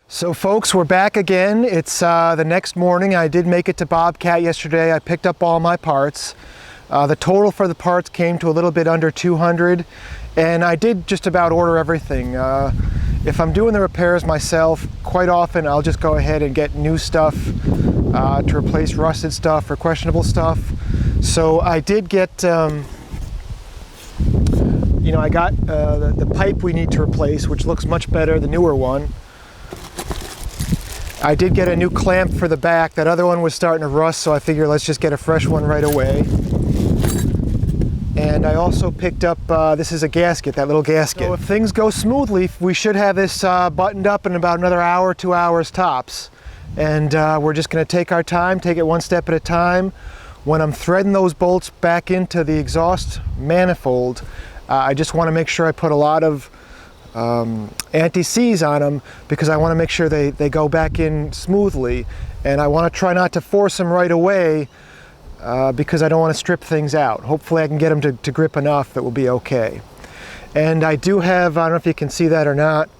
So folks, we're back again. It's the next morning. I did make it to Bobcat yesterday. I picked up all my parts. The total for the parts came to a little bit under 200, and I did just about order everything. If I'm doing the repairs myself, quite often I'll just go ahead and get new stuff to replace rusted stuff or questionable stuff. So I did get, I got the pipe we need to replace, which looks much better, the newer one. I did get a new clamp for the back. That other one was starting to rust, so I figured let's just get a fresh one right away. And I also picked up, this is a gasket, that little gasket. So if things go smoothly, we should have this buttoned up in about another hour, 2 hours tops. And we're just gonna take our time, take it one step at a time. When I'm threading those bolts back into the exhaust manifold, I just wanna make sure I put a lot of anti-seize on them, because I want to make sure they go back in smoothly, and I want to try not to force them right away because I don't want to strip things out. Hopefully I can get them to grip enough that will be okay. And I do have, I don't know if you can see that or not,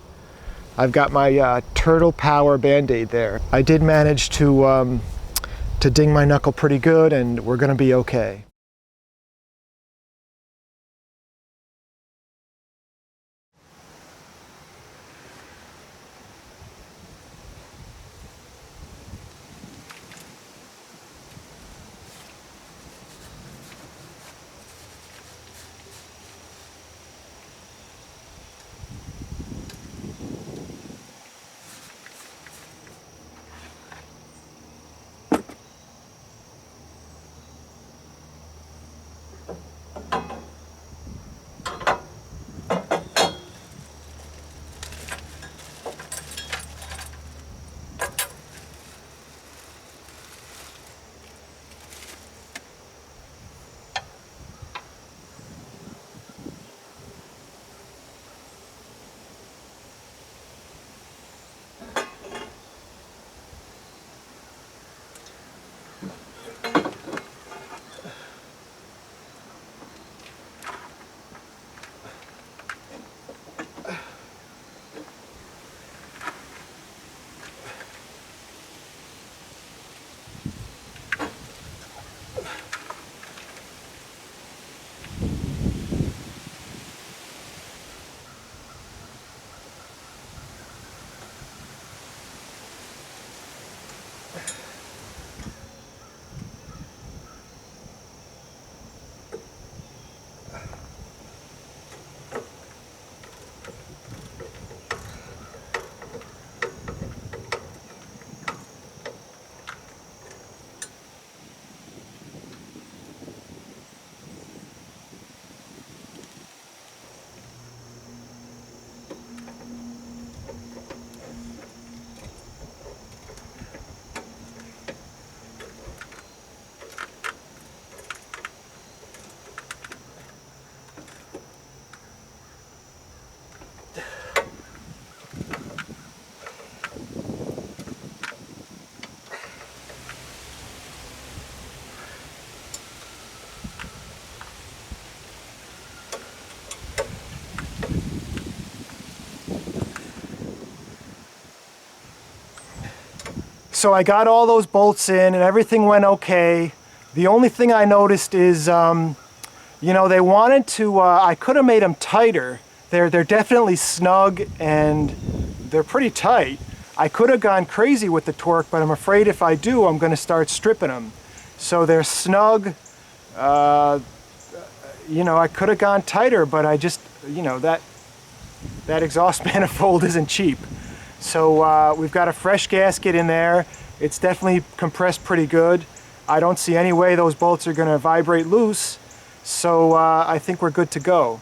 I've got my Turtle Power Band-Aid there. I did manage to ding my knuckle pretty good, and we're going to be okay. So I got all those bolts in and everything went okay. The only thing I noticed is, they wanted to, I could have made them tighter. They're definitely snug and they're pretty tight. I could have gone crazy with the torque, but I'm afraid if I do, I'm going to start stripping them. So they're snug. I could have gone tighter, but I just, that exhaust manifold isn't cheap. So we've got a fresh gasket in there. It's definitely compressed pretty good. I don't see any way those bolts are going to vibrate loose, so I think we're good to go.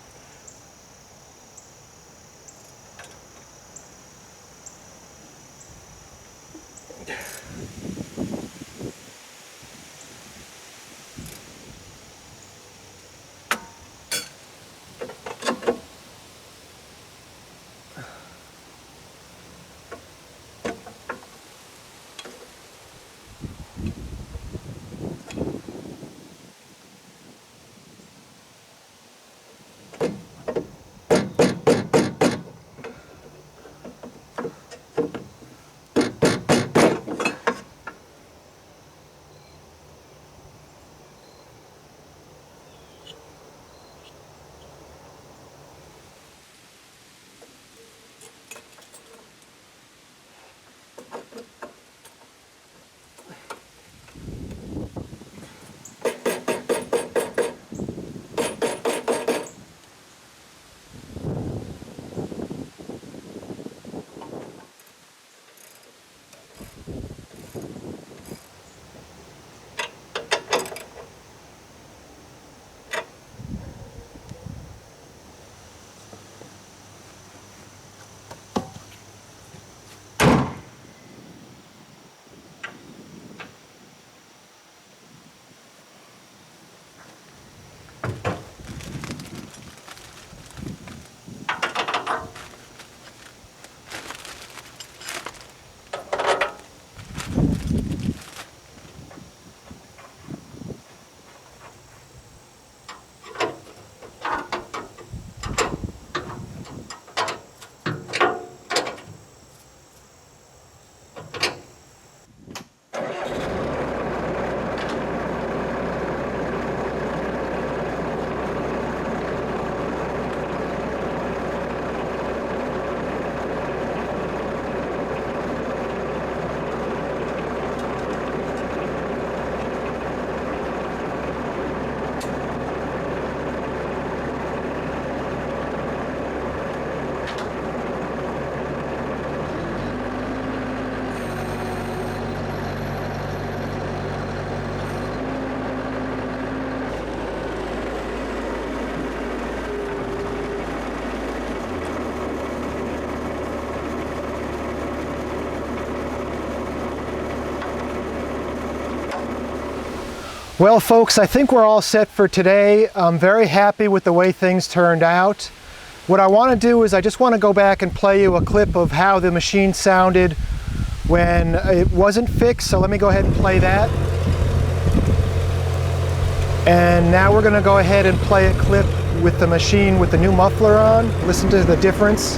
Well, folks, I think we're all set for today. I'm very happy with the way things turned out. What I want to do is I just want to go back and play you a clip of how the machine sounded when it wasn't fixed. So let me go ahead and play that. And now we're going to go ahead and play a clip with the machine with the new muffler on. Listen to the difference.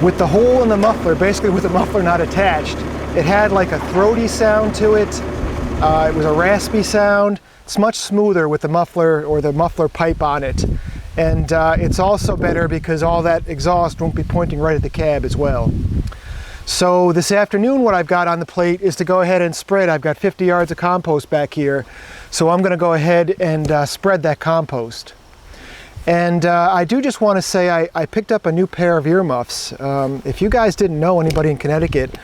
With the hole in the muffler, basically with the muffler not attached, it had like a throaty sound to it. It was a raspy sound. It's much smoother with the muffler or the muffler pipe on it. And it's also better because all that exhaust won't be pointing right at the cab as well. So this afternoon what I've got on the plate is to go ahead and spread. I've got 50 yards of compost back here. So I'm going to go ahead and spread that compost. And I do just want to say I picked up a new pair of earmuffs. If you guys didn't know, anybody in Connecticut,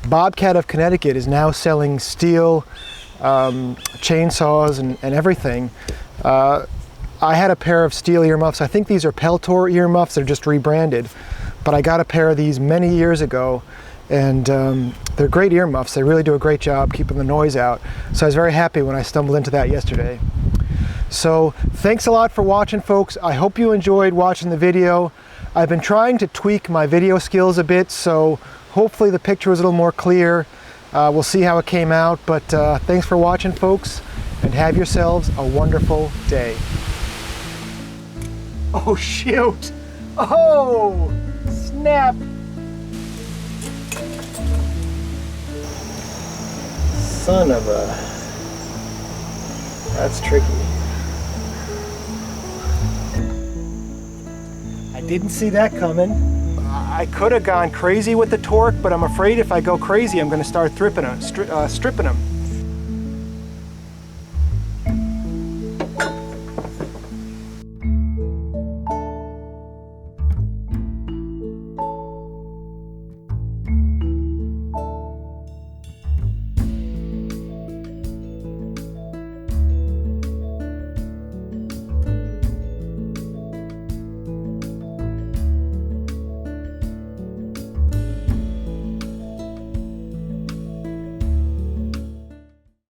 Bobcat of Connecticut is now selling steel chainsaws and everything. I had a pair of steel earmuffs. I think these are Peltor earmuffs. They're just rebranded. But I got a pair of these many years ago, and they're great earmuffs. They really do a great job keeping the noise out. So I was very happy when I stumbled into that yesterday. So thanks a lot for watching, folks. I hope you enjoyed watching the video. I've been trying to tweak my video skills a bit, so hopefully the picture was a little more clear. We'll see how it came out, but thanks for watching, folks, and have yourselves a wonderful day. Oh, shoot! Oh, snap! Son of a... That's tricky. I didn't see that coming. I could have gone crazy with the torque, but I'm afraid if I go crazy, I'm going to start stripping them.